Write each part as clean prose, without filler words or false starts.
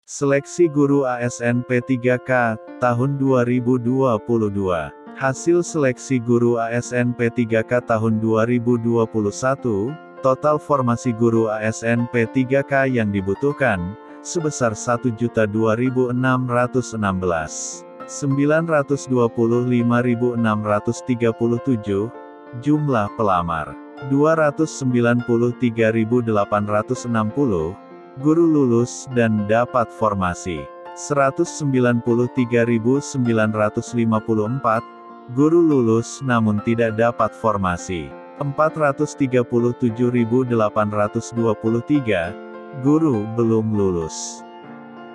Seleksi Guru ASN P3K, tahun 2022. Hasil seleksi Guru ASN P3K tahun 2021, total formasi Guru ASN P3K yang dibutuhkan, sebesar 1.002.616. 925.637, jumlah pelamar 293.860, guru lulus dan dapat formasi 193.954, guru lulus namun tidak dapat formasi 437.823, guru belum lulus.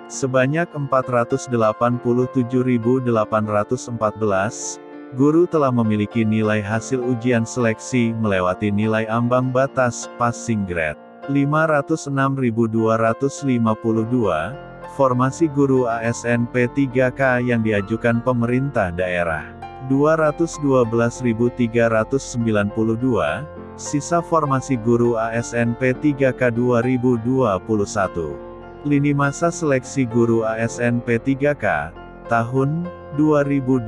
Sebanyak 487.814, guru telah memiliki nilai hasil ujian seleksi melewati nilai ambang batas passing grade. 506.252, formasi guru ASN P3K yang diajukan pemerintah daerah. 212.392, sisa formasi guru ASN P3K 2021. Lini masa seleksi guru ASN P3K, tahun 2022.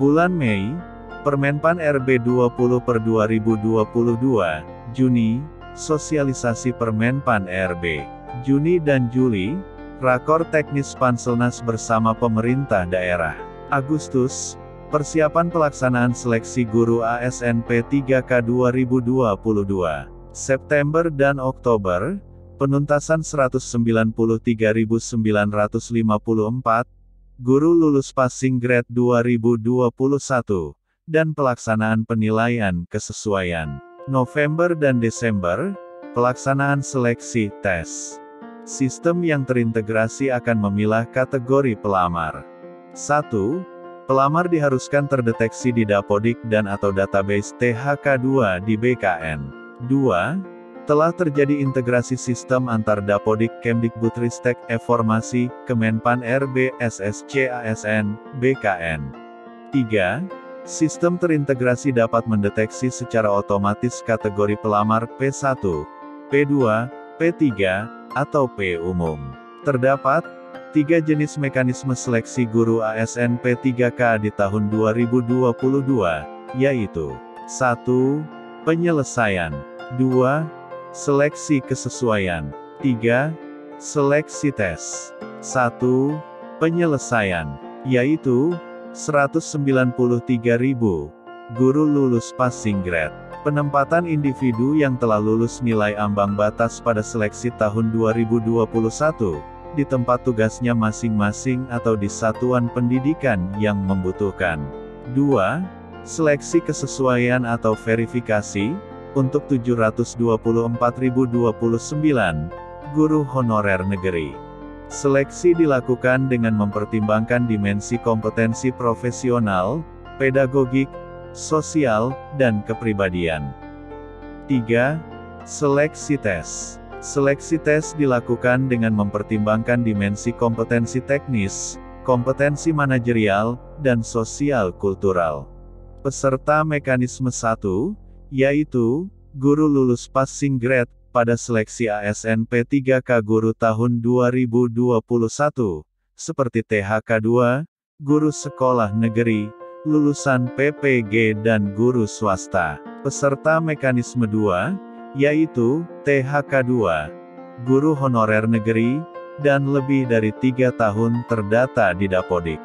Bulan Mei, Permenpan RB 20/2022, Juni, sosialisasi Permenpan RB. Juni dan Juli, rakor teknis Panselnas bersama pemerintah daerah. Agustus, persiapan pelaksanaan seleksi guru ASN P3K 2022. September dan Oktober, penuntasan 193.954, guru lulus passing grade 2021, dan pelaksanaan penilaian kesesuaian. November dan Desember, pelaksanaan seleksi tes. Sistem yang terintegrasi akan memilah kategori pelamar. 1. Pelamar diharuskan terdeteksi di Dapodik dan atau database THK2 di BKN. 2. Telah terjadi integrasi sistem antar Dapodik Kemdikbudristek e-Formasi, Kemenpan RB, SSC ASN, BKN. 3. Sistem terintegrasi dapat mendeteksi secara otomatis kategori pelamar P1, P2, P3, atau P umum. Terdapat 3 jenis mekanisme seleksi guru ASN P3K di tahun 2022, yaitu 1. Penyelesaian 2. Seleksi kesesuaian 3. Seleksi tes 1. Penyelesaian, yaitu 193.000, guru lulus passing grade. Penempatan individu yang telah lulus nilai ambang batas pada seleksi tahun 2021, di tempat tugasnya masing-masing atau di satuan pendidikan yang membutuhkan. 2. Seleksi kesesuaian atau verifikasi, untuk 724.029, guru honorer negeri. Seleksi dilakukan dengan mempertimbangkan dimensi kompetensi profesional, pedagogik, sosial, dan kepribadian. 3. Seleksi tes. Seleksi tes dilakukan dengan mempertimbangkan dimensi kompetensi teknis, kompetensi manajerial, dan sosial kultural. Peserta mekanisme 1, yaitu, guru lulus passing grade, pada seleksi ASN P3K guru tahun 2021, seperti THK2, guru sekolah negeri, lulusan PPG dan guru swasta. Peserta mekanisme 2, yaitu, THK2, guru honorer negeri, dan lebih dari 3 tahun terdata di Dapodik.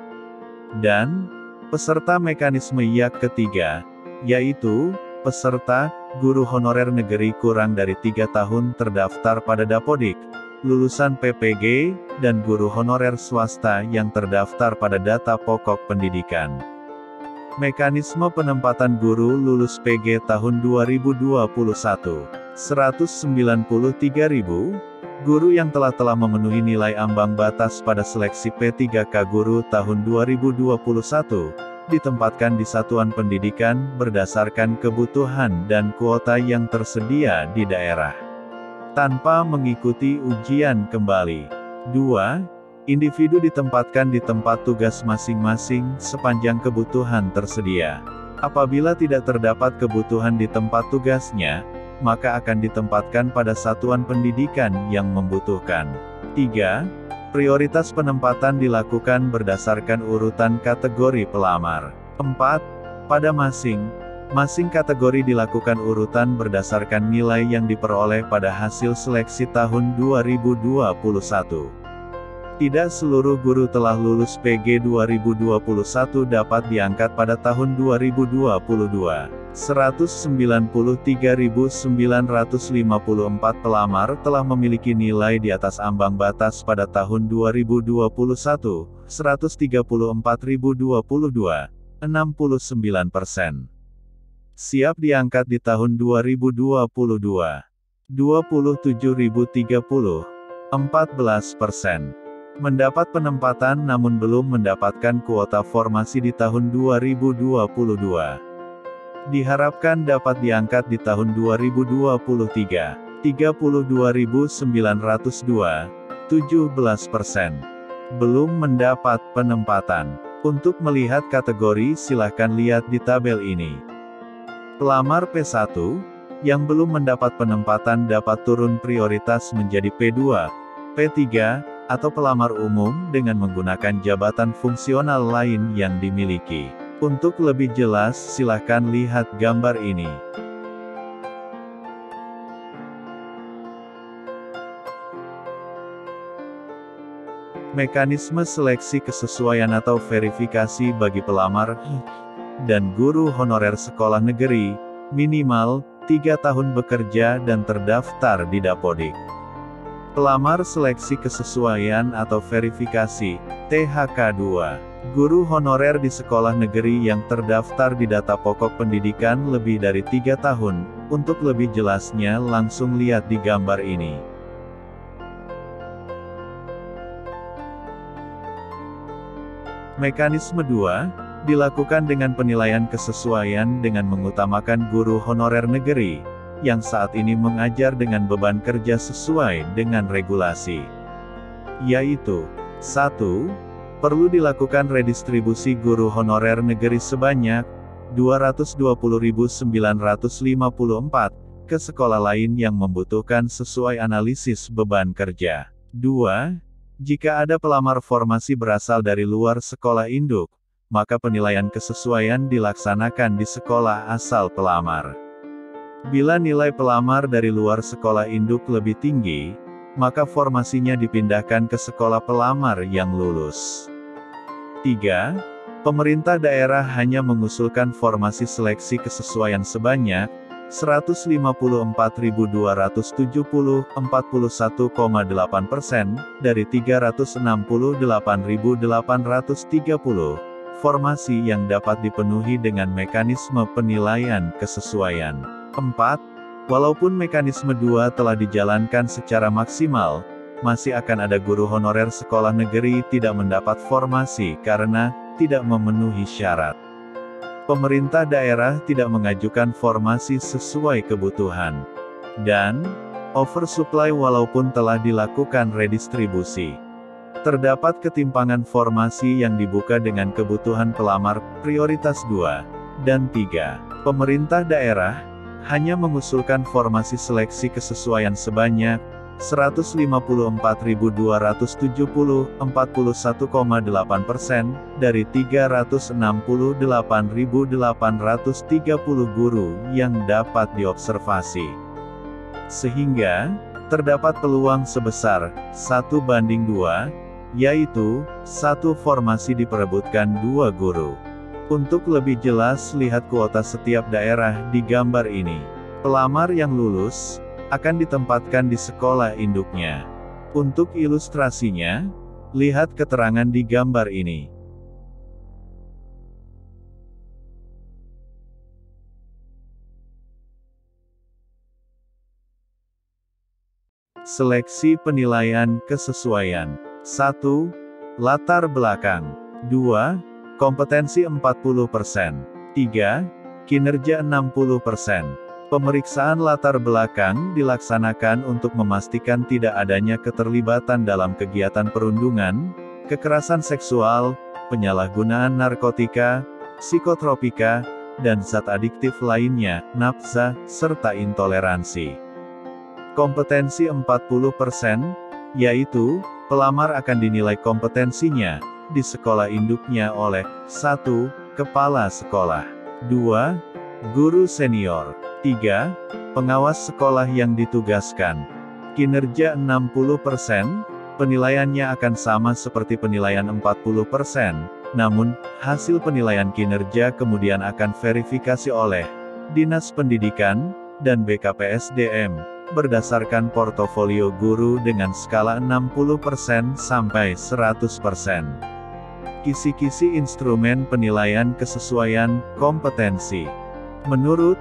Dan, peserta mekanisme YAK ketiga, yaitu, peserta, guru honorer negeri kurang dari 3 tahun terdaftar pada Dapodik, lulusan PPG, dan guru honorer swasta yang terdaftar pada data pokok pendidikan. Mekanisme penempatan guru lulus PG tahun 2021, 193.000, guru yang telah memenuhi nilai ambang batas pada seleksi P3K guru tahun 2021, ditempatkan di satuan pendidikan berdasarkan kebutuhan dan kuota yang tersedia di daerah, tanpa mengikuti ujian kembali. 2. Individu ditempatkan di tempat tugas masing-masing sepanjang kebutuhan tersedia. Apabila tidak terdapat kebutuhan di tempat tugasnya, maka akan ditempatkan pada satuan pendidikan yang membutuhkan. 3. Prioritas penempatan dilakukan berdasarkan urutan kategori pelamar. 4. Pada masing kategori dilakukan urutan berdasarkan nilai yang diperoleh pada hasil seleksi tahun 2021. Tidak seluruh guru telah lulus PG 2021 dapat diangkat pada tahun 2022. 193.954 pelamar telah memiliki nilai di atas ambang batas pada tahun 2021, 134.022, 69%. Siap diangkat di tahun 2022, 27.030, 14%. Mendapat penempatan namun belum mendapatkan kuota formasi di tahun 2022. Diharapkan dapat diangkat di tahun 2023, 32.902, 17%. Belum mendapat penempatan. Untuk melihat kategori silahkan lihat di tabel ini. Pelamar P1, yang belum mendapat penempatan dapat turun prioritas menjadi P2, P3, atau pelamar umum dengan menggunakan jabatan fungsional lain yang dimiliki. Untuk lebih jelas silahkan lihat gambar ini. Mekanisme seleksi kesesuaian atau verifikasi bagi pelamar dan guru honorer sekolah negeri, minimal 3 tahun bekerja dan terdaftar di Dapodik. Pelamar seleksi kesesuaian atau verifikasi, THK2. Guru honorer di sekolah negeri yang terdaftar di data pokok pendidikan lebih dari 3 tahun, untuk lebih jelasnya langsung lihat di gambar ini. Mekanisme 2, dilakukan dengan penilaian kesesuaian dengan mengutamakan guru honorer negeri, yang saat ini mengajar dengan beban kerja sesuai dengan regulasi. Yaitu, 1. Perlu dilakukan redistribusi guru honorer negeri sebanyak 220.954 ke sekolah lain yang membutuhkan sesuai analisis beban kerja. 2. Jika ada pelamar formasi berasal dari luar sekolah induk, maka penilaian kesesuaian dilaksanakan di sekolah asal pelamar. Bila nilai pelamar dari luar sekolah induk lebih tinggi, maka formasinya dipindahkan ke sekolah pelamar yang lulus. 3. Pemerintah daerah hanya mengusulkan formasi seleksi kesesuaian sebanyak 154.270, 41,8% dari 368.830 formasi yang dapat dipenuhi dengan mekanisme penilaian kesesuaian. 4. Walaupun mekanisme 2 telah dijalankan secara maksimal, masih akan ada guru honorer sekolah negeri tidak mendapat formasi karena tidak memenuhi syarat. Pemerintah daerah tidak mengajukan formasi sesuai kebutuhan. Dan oversupply walaupun telah dilakukan redistribusi. Terdapat ketimpangan formasi yang dibuka dengan kebutuhan pelamar prioritas 2 dan 3. Pemerintah daerah hanya mengusulkan formasi seleksi kesesuaian sebanyak 154.270, 41,8% dari 368.830 guru yang dapat diobservasi. Sehingga, terdapat peluang sebesar 1:2, yaitu, 1 formasi diperebutkan 2 guru. Untuk lebih jelas lihat kuota setiap daerah di gambar ini. Pelamar yang lulus akan ditempatkan di sekolah induknya. Untuk ilustrasinya, lihat keterangan di gambar ini. Seleksi penilaian kesesuaian. 1. Latar belakang. 2. Kompetensi 40%. 3. Kinerja 60%. Pemeriksaan latar belakang dilaksanakan untuk memastikan tidak adanya keterlibatan dalam kegiatan perundungan, kekerasan seksual, penyalahgunaan narkotika, psikotropika, dan zat adiktif lainnya, nafsa, serta intoleransi. Kompetensi 40%, yaitu, pelamar akan dinilai kompetensinya di sekolah induknya oleh 1. Kepala sekolah, 2. Guru senior, 3. Pengawas sekolah yang ditugaskan. Kinerja 60%, penilaiannya akan sama seperti penilaian 40%, namun, hasil penilaian kinerja kemudian akan verifikasi oleh Dinas Pendidikan dan BKPSDM, berdasarkan portofolio guru dengan skala 60% sampai 100%. Kisi-kisi instrumen penilaian kesesuaian kompetensi. Menurut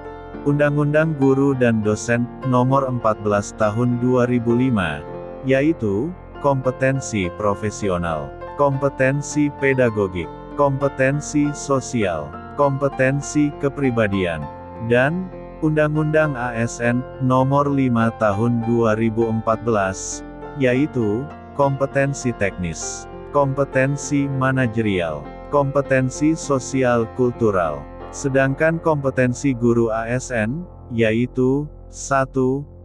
Undang-Undang Guru dan Dosen Nomor 14 Tahun 2005, yaitu kompetensi profesional, kompetensi pedagogik, kompetensi sosial, kompetensi kepribadian, dan Undang-Undang ASN Nomor 5 Tahun 2014, yaitu kompetensi teknis, kompetensi manajerial, kompetensi sosial kultural. Sedangkan kompetensi guru ASN, yaitu 1.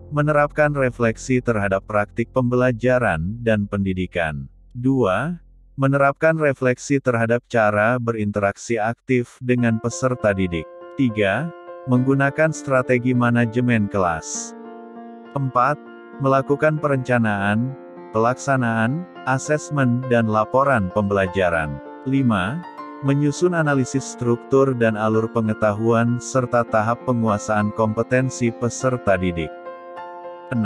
Menerapkan refleksi terhadap praktik pembelajaran dan pendidikan. 2. Menerapkan refleksi terhadap cara berinteraksi aktif dengan peserta didik. 3. Menggunakan strategi manajemen kelas. 4. Melakukan perencanaan, pelaksanaan, asesmen dan laporan pembelajaran. 5. Menyusun analisis struktur dan alur pengetahuan serta tahap penguasaan kompetensi peserta didik. 6.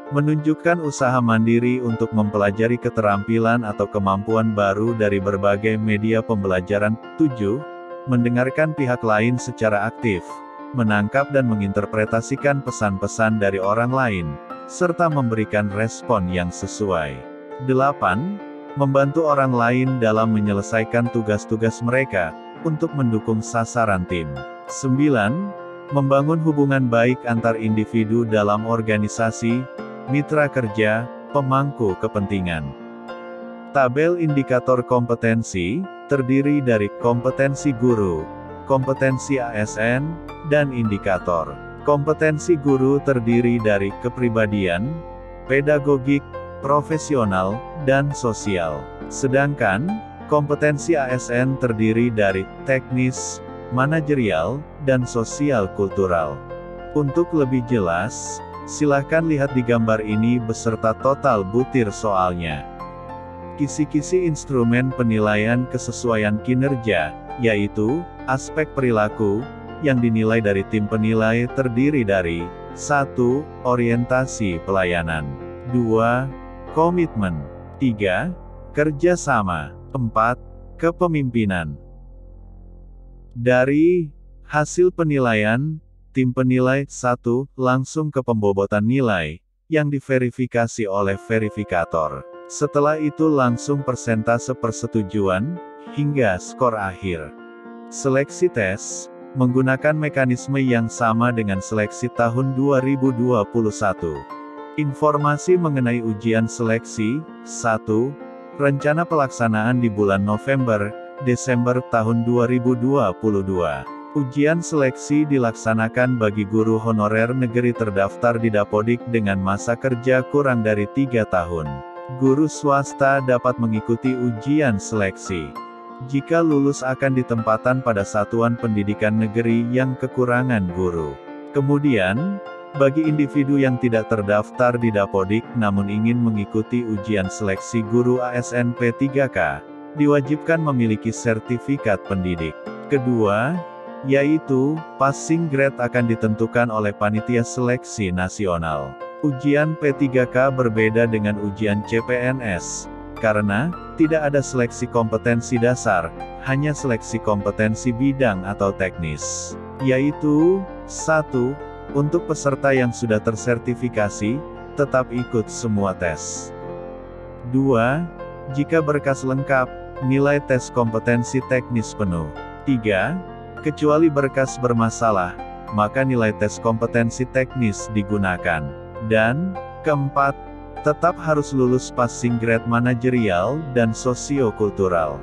Menunjukkan usaha mandiri untuk mempelajari keterampilan atau kemampuan baru dari berbagai media pembelajaran. 7. Mendengarkan pihak lain secara aktif, menangkap dan menginterpretasikan pesan-pesan dari orang lain, serta memberikan respon yang sesuai. 8. Membantu orang lain dalam menyelesaikan tugas-tugas mereka, untuk mendukung sasaran tim. 9. Membangun hubungan baik antar individu dalam organisasi, mitra kerja, pemangku kepentingan. Tabel indikator kompetensi, terdiri dari kompetensi guru, kompetensi ASN, dan indikator. Kompetensi guru terdiri dari kepribadian, pedagogik, profesional, dan sosial. Sedangkan, kompetensi ASN terdiri dari teknis, manajerial, dan sosial kultural. Untuk lebih jelas, silahkan lihat di gambar ini beserta total butir soalnya. Kisi-kisi instrumen penilaian kesesuaian kinerja, yaitu, aspek perilaku, yang dinilai dari tim penilai terdiri dari 1. Orientasi pelayanan, 2. Komitmen, 3. Kerjasama, 4. Kepemimpinan. Dari hasil penilaian, tim penilai 1. Langsung ke pembobotan nilai, yang diverifikasi oleh verifikator. Setelah itu langsung persentase persetujuan, hingga skor akhir. Seleksi tes, menggunakan mekanisme yang sama dengan seleksi tahun 2021. Informasi mengenai ujian seleksi. 1. Rencana pelaksanaan di bulan November, Desember tahun 2022. Ujian seleksi dilaksanakan bagi guru honorer negeri terdaftar di Dapodik dengan masa kerja kurang dari 3 tahun. Guru swasta dapat mengikuti ujian seleksi. Jika lulus akan ditempatkan pada satuan pendidikan negeri yang kekurangan guru. Kemudian, bagi individu yang tidak terdaftar di Dapodik namun ingin mengikuti ujian seleksi guru ASN P3K, diwajibkan memiliki sertifikat pendidik. Kedua, yaitu, passing grade akan ditentukan oleh Panitia Seleksi Nasional. Ujian P3K berbeda dengan ujian CPNS, karena tidak ada seleksi kompetensi dasar, hanya seleksi kompetensi bidang atau teknis. Yaitu, 1. Untuk peserta yang sudah tersertifikasi, tetap ikut semua tes. 2. Jika berkas lengkap, nilai tes kompetensi teknis penuh. 3. Kecuali berkas bermasalah, maka nilai tes kompetensi teknis digunakan. Dan, keempat, tetap harus lulus passing grade manajerial dan sosiokultural.